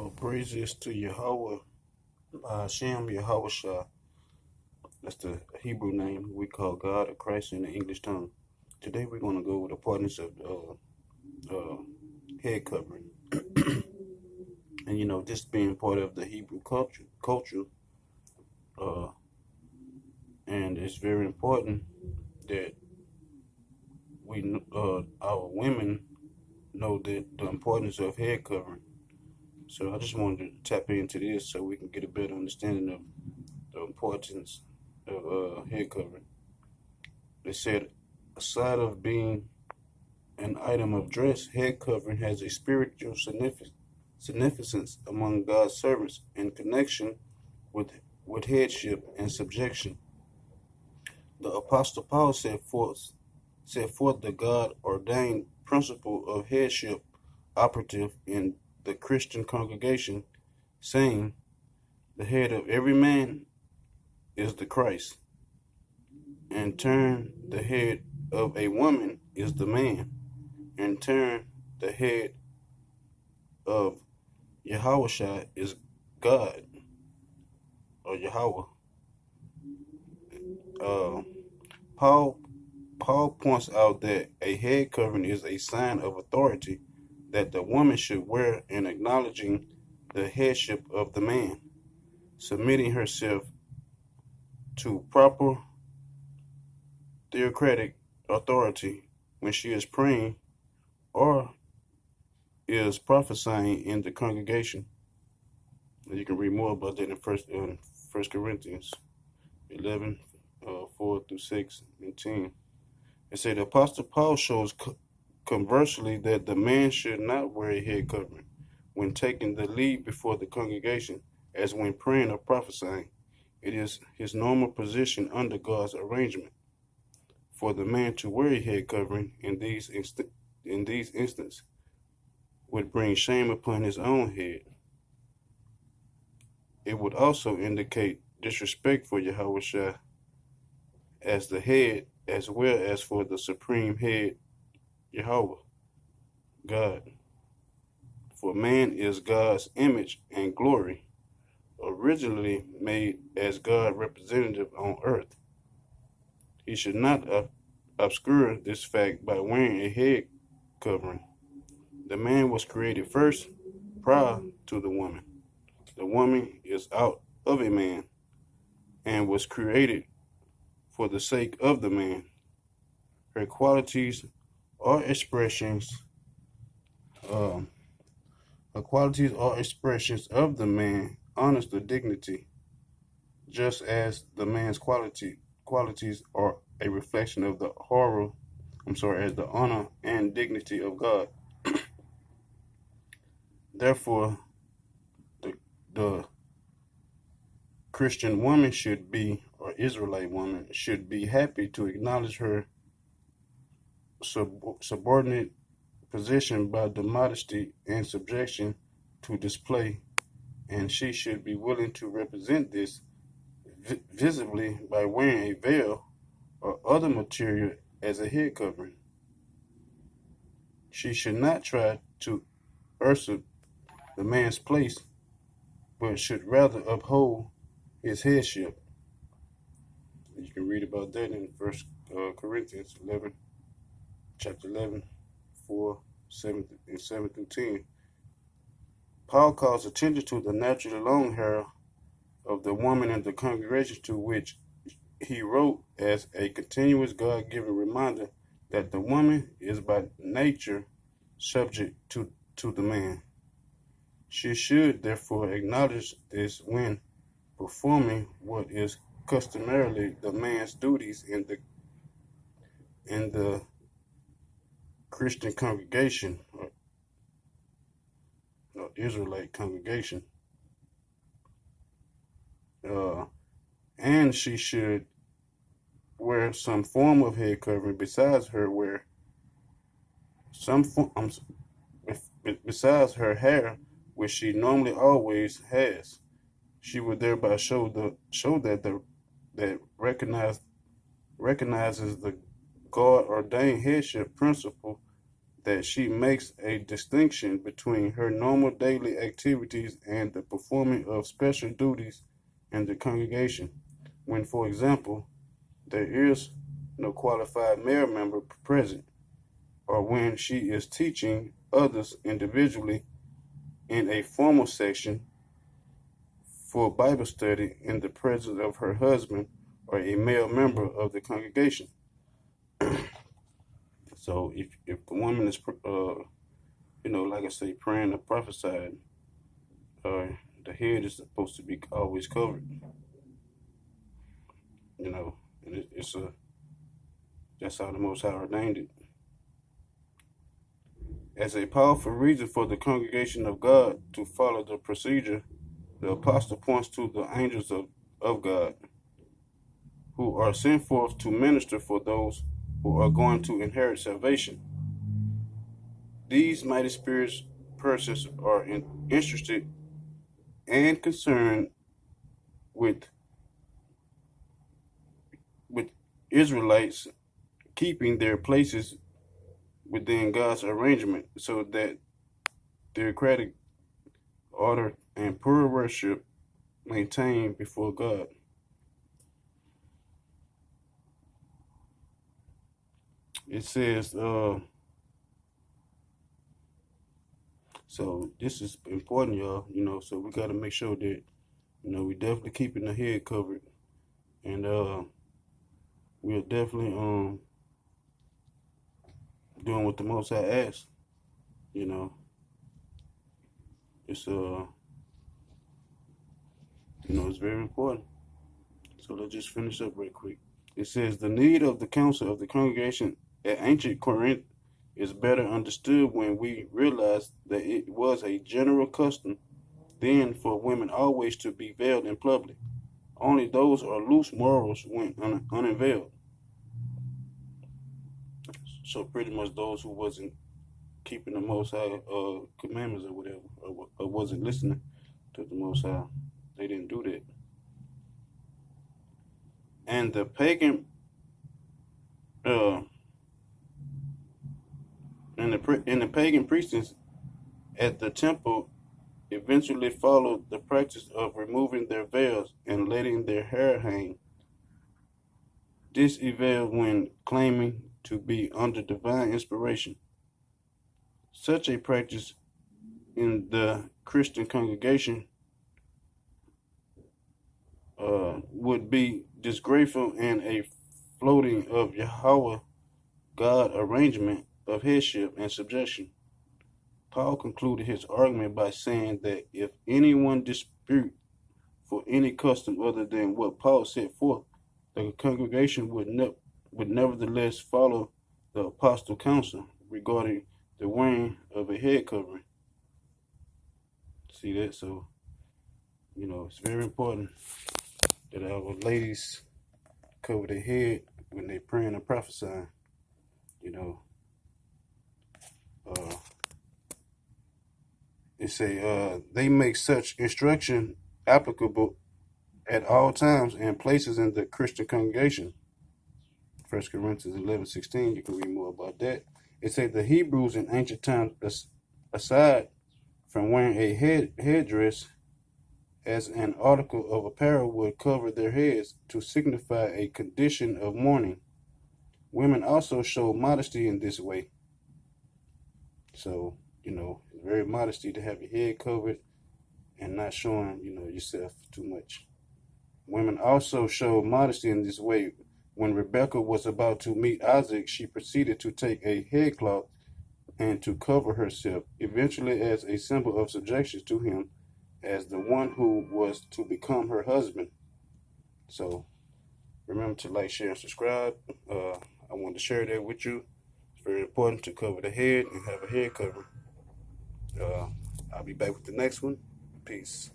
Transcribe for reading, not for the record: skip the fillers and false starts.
Praises to Yahweh, Hashem Yahweh Shah. That's the Hebrew name we call God or Christ in the English tongue. Today we're going to go with the importance of head covering. And this being part of the Hebrew culture, uh, and it's very important that our women know that the importance of head covering. So I just wanted to tap into this so we can get a better understanding of the importance of head covering. They said, aside of being an item of dress, head covering has a spiritual significance among God's servants in connection with headship and subjection. The Apostle Paul set forth the God-ordained principle of headship operative in the Christian congregation, saying, the head of every man is the Christ. In turn, the head of a woman is the man. In turn, the head of Yahushua is God, or Yahweh. Paul points out that a head covering is a sign of authority that the woman should wear in acknowledging the headship of the man, submitting herself to proper theocratic authority when she is praying or is prophesying in the congregation. And you can read more about that in First Corinthians 11, 4 through 6 and 10. It said the Apostle Paul shows conversely that the man should not wear a head covering when taking the lead before the congregation, as when praying or prophesying. It is his normal position under God's arrangement for the man to wear a head covering in these instances would bring shame upon his own head. It would also indicate disrespect for Yahweh as the head, as well as for the supreme head, Yahweh, God. For man is God's image and glory, originally made as God's representative on earth. He should not obscure this fact by wearing a head covering. The man was created first, prior to the woman. The woman is out of a man and was created for the sake of the man. Her qualities are expressions. Her qualities are expressions of the man, honors the dignity, just as the man's qualities are a reflection of the as the honor and dignity of God. Therefore, the Christian woman should be, or Israelite woman, should be happy to acknowledge her subordinate position by the modesty and subjection to display, and she should be willing to represent this visibly by wearing a veil or other material as a head covering. She should not try to usurp the man's place, but should rather uphold his headship. You can read about that in First Corinthians 11, chapter 11, 4, 7 through 10. Paul calls attention to the naturally long hair of the woman in the congregation, to which he wrote as a continuous God-given reminder that the woman is by nature subject to the man. She should therefore acknowledge this when performing what is customarily the man's duties in the Christian congregation or Israelite congregation. And she should wear some form of head covering besides her besides her hair, which she normally always has. She would thereby show that recognizes the God-ordained headship principle that she makes a distinction between her normal daily activities and the performing of special duties in the congregation. When, for example, there is no qualified male member present, or when she is teaching others individually in a formal section for Bible study in the presence of her husband or a male member of the congregation. So if the woman is, like I say, praying or prophesying, the head is supposed to be always covered, and that's how the Most High ordained it. As a powerful reason for the congregation of God to follow the procedure, the apostle points to the angels of God, who are sent forth to minister for those who are going to inherit salvation. These mighty spirits persons are interested and concerned with Israelites keeping their places within God's arrangement, so that theocratic order and pure worship maintained before God. It says, so this is important, y'all, so we got to make sure that, we definitely keeping the head covered, and we're definitely doing what the Most High asks. It's it's very important. So let's just finish up real quick. It says the need of the council of the congregation at ancient Corinth is better understood when we realize that it was a general custom then for women always to be veiled in public. Only those or loose morals went unveiled. So pretty much those who wasn't keeping the Most High commandments or whatever, or wasn't listening to the Most High, they didn't do that. And the pagan, and the pagan priests at the temple eventually followed the practice of removing their veils and letting their hair hang. This evolved when claiming to be under divine inspiration. Such a practice in the Christian congregation would be disgraceful and a floating of Yahweh God arrangement of headship and subjection. Paul concluded his argument by saying that if anyone dispute for any custom other than what Paul set forth, the congregation would nevertheless follow the apostle counsel regarding the wearing of a head covering. See that? So, it's very important that our ladies cover their head when they're praying and prophesying. It say they make such instruction applicable at all times and places in the Christian congregation. 1 Corinthians 11:16, you can read more about that. It says the Hebrews in ancient times, aside from wearing a headdress as an article of apparel, would cover their heads to signify a condition of mourning. Women also show modesty in this way. So, it's very modesty to have your head covered and not showing, yourself too much. Women also show modesty in this way. When Rebekah was about to meet Isaac, she proceeded to take a headcloth and to cover herself, eventually as a symbol of subjection to him as the one who was to become her husband. So remember to like, share, and subscribe. I wanted to share that with you. It's very important to cover the head and have a head cover. I'll be back with the next one. Peace.